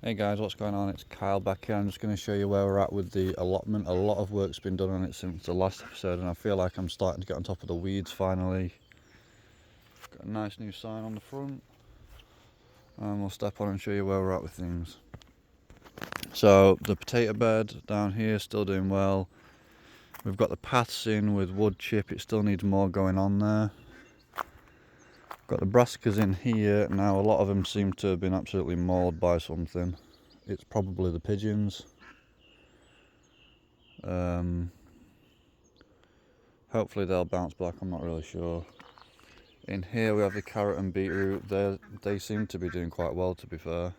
Hey guys, what's going on? It's Kyle back here. I'm just going to show you where we're at with the allotment. A lot of work's been done on it since the last episode, and I feel like I'm starting to get on top of the weeds finally. Got a nice new sign on the front, and we'll step on and show you where we're at with things. So the potato bed down here still doing well. We've got the paths in with wood chip. It still needs more going on there. Got the brassicas in here. Now a lot of them seem to have been absolutely mauled by something. It's probably the pigeons. Hopefully they'll bounce back, I'm not really sure. In here we have the carrot and beetroot. They seem to be doing quite well, to be fair.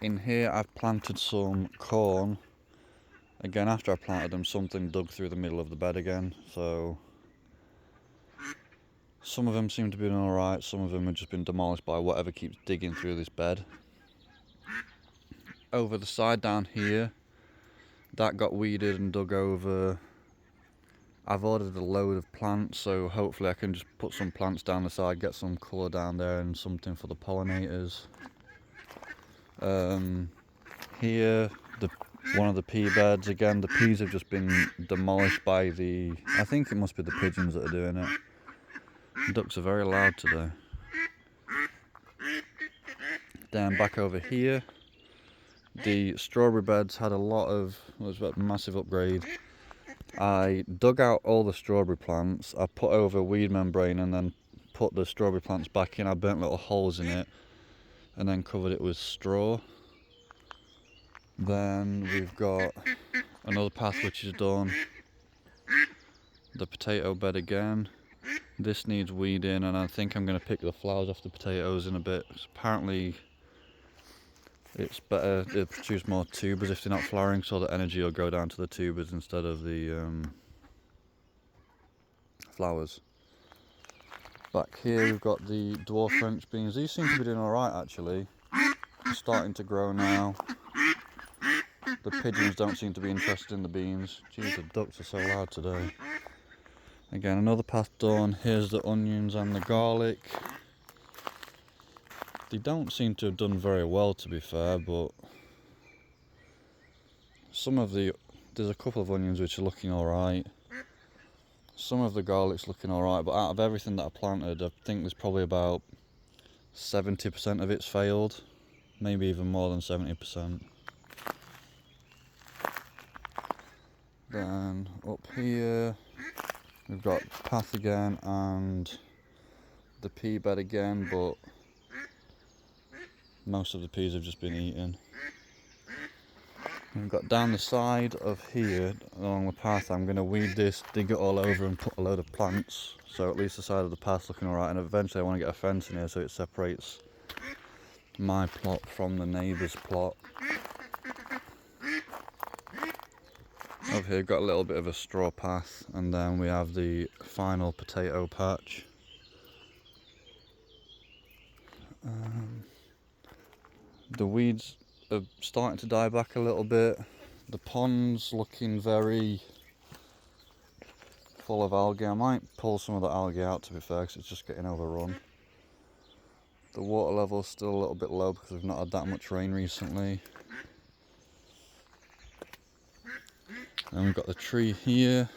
In here I've planted some corn. Again, after I planted them, something dug through the middle of the bed again, so some of them seem to be doing alright, some of them have just been demolished by whatever keeps digging through this bed. Over the side down here, that got weeded and dug over. I've ordered a load of plants, so hopefully I can just put some plants down the side, get some colour down there and something for the pollinators. Here, one of the pea beds, again the peas have just been demolished by I think it must be the pigeons that are doing it. The ducks are very loud today. Then back over here, the strawberry beds had it was a massive upgrade. I dug out all the strawberry plants, I put over weed membrane and then put the strawberry plants back in. I burnt little holes in it and then covered it with straw. Then we've got another path which is done. The potato bed again. This needs weeding and I think I'm going to pick the flowers off the potatoes in a bit. Apparently it's better to produce more tubers if they're not flowering, so the energy will go down to the tubers instead of the flowers. Back here we've got the dwarf French beans. These seem to be doing alright actually. They're starting to grow now. The pigeons don't seem to be interested in the beans. Geez, the ducks are so loud today. Again, another path done. Here's the onions and the garlic. They don't seem to have done very well, to be fair, but there's a couple of onions which are looking alright. Some of the garlic's looking alright, but out of everything that I planted, I think there's probably about 70% of it's failed. Maybe even more than 70%. Then up here, we've got path again and the pea bed again, but most of the peas have just been eaten. We've got down the side of here, along the path, I'm going to weed this, dig it all over and put a load of plants. So at least the side of the path's looking alright, and eventually I want to get a fence in here so it separates my plot from the neighbour's plot. Over here got a little bit of a straw path, and then we have the final potato patch. The weeds are starting to die back a little bit. The pond's looking very full of algae. I might pull some of the algae out, to be fair, because it's just getting overrun. The water level's still a little bit low because we've not had that much rain recently. Then we've got the tree here.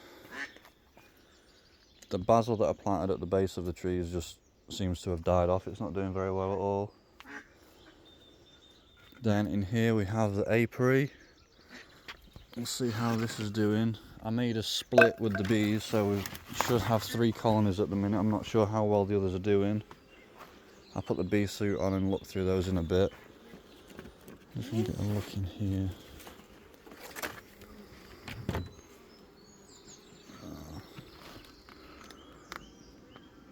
The basil that I planted at the base of the trees just seems to have died off. It's not doing very well at all. Then in here we have the apiary. We'll see how this is doing. I made a split with the bees, so we should have 3 colonies at the minute. I'm not sure how well the others are doing. I'll put the bee suit on and look through those in a bit. Just want to get a look in here.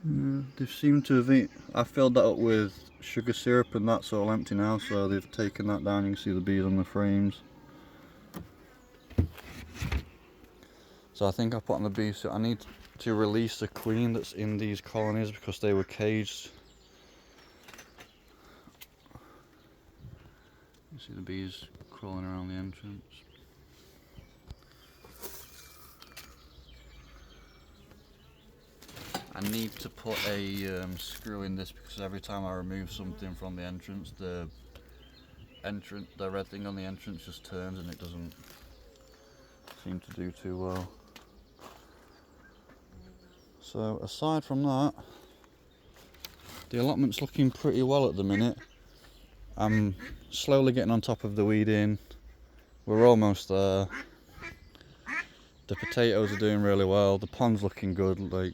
Yeah, they seem to have I filled that up with sugar syrup and that's all empty now, so they've taken that down. You can see the bees on the frames. So I think I put on the bee suit. I need to release the queen that's in these colonies because they were caged. You see the bees crawling around the entrance. I need to put a screw in this because every time I remove something from the entrance, the red thing on the entrance just turns and it doesn't seem to do too well. So aside from that, the allotment's looking pretty well at the minute. I'm slowly getting on top of the weeding. We're almost there. The potatoes are doing really well. The pond's looking good, like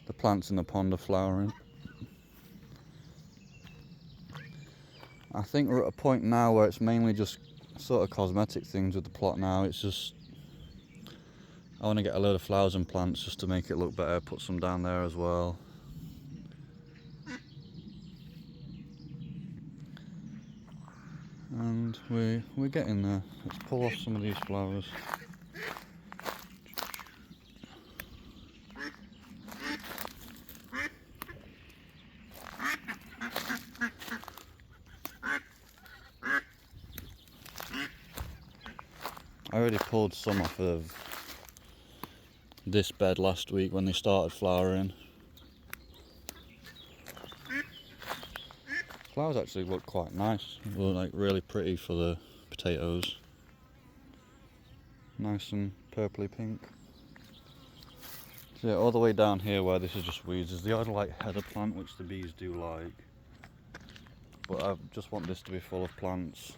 the plants in the pond are flowering. I think we're at a point now where it's mainly just sort of cosmetic things with the plot now. It's just, I want to get a load of flowers and plants just to make it look better, put some down there as well. And we're getting there. Let's pull off some of these flowers. I already pulled some off of this bed last week when they started flowering. Flowers actually look quite nice. They look like really pretty for the potatoes. Nice and purpley pink. So yeah, all the way down here where this is just weeds is the odd like header plant which the bees do like. But I just want this to be full of plants.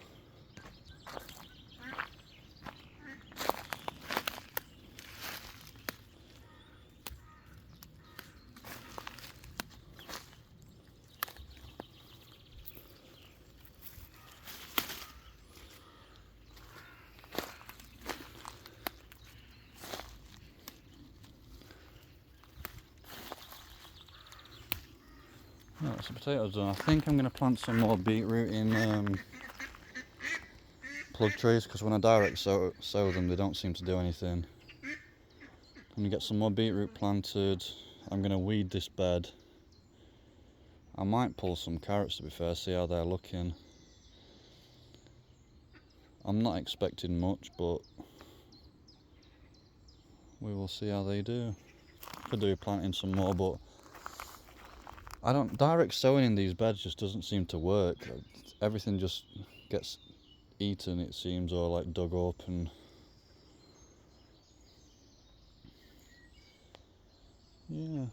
Right, so potatoes done. I think I'm going to plant some more beetroot in plug trays because when I direct sow them they don't seem to do anything. I'm going to get some more beetroot planted. I'm going to weed this bed. I might pull some carrots to be fair, see how they're looking. I'm not expecting much, but we will see how they do. Could do planting some more, but direct sowing in these beds just doesn't seem to work. Everything just gets eaten, it seems, or like dug up, and yeah.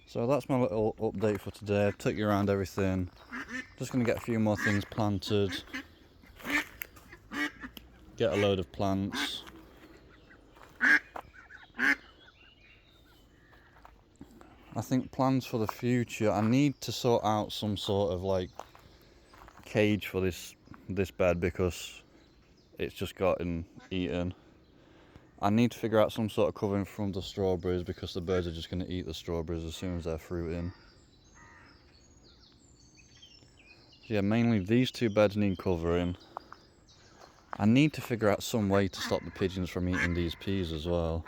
So that's my little update for today. I've took you around everything. Just going to get a few more things planted. Get a load of plants. I think plans for the future, I need to sort out some sort of like cage for this bed because it's just gotten eaten. I need to figure out some sort of covering from the strawberries because the birds are just going to eat the strawberries as soon as they're fruiting. Yeah, mainly these two beds need covering. I need to figure out some way to stop the pigeons from eating these peas as well.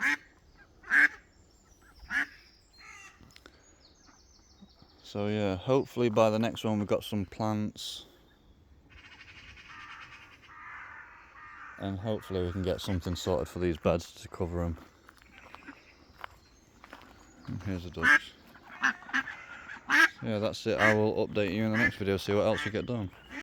So yeah, hopefully by the next one we've got some plants. And hopefully we can get something sorted for these beds to cover them. And here's the ducks. Yeah, that's it. I will update you in the next video, see what else we get done.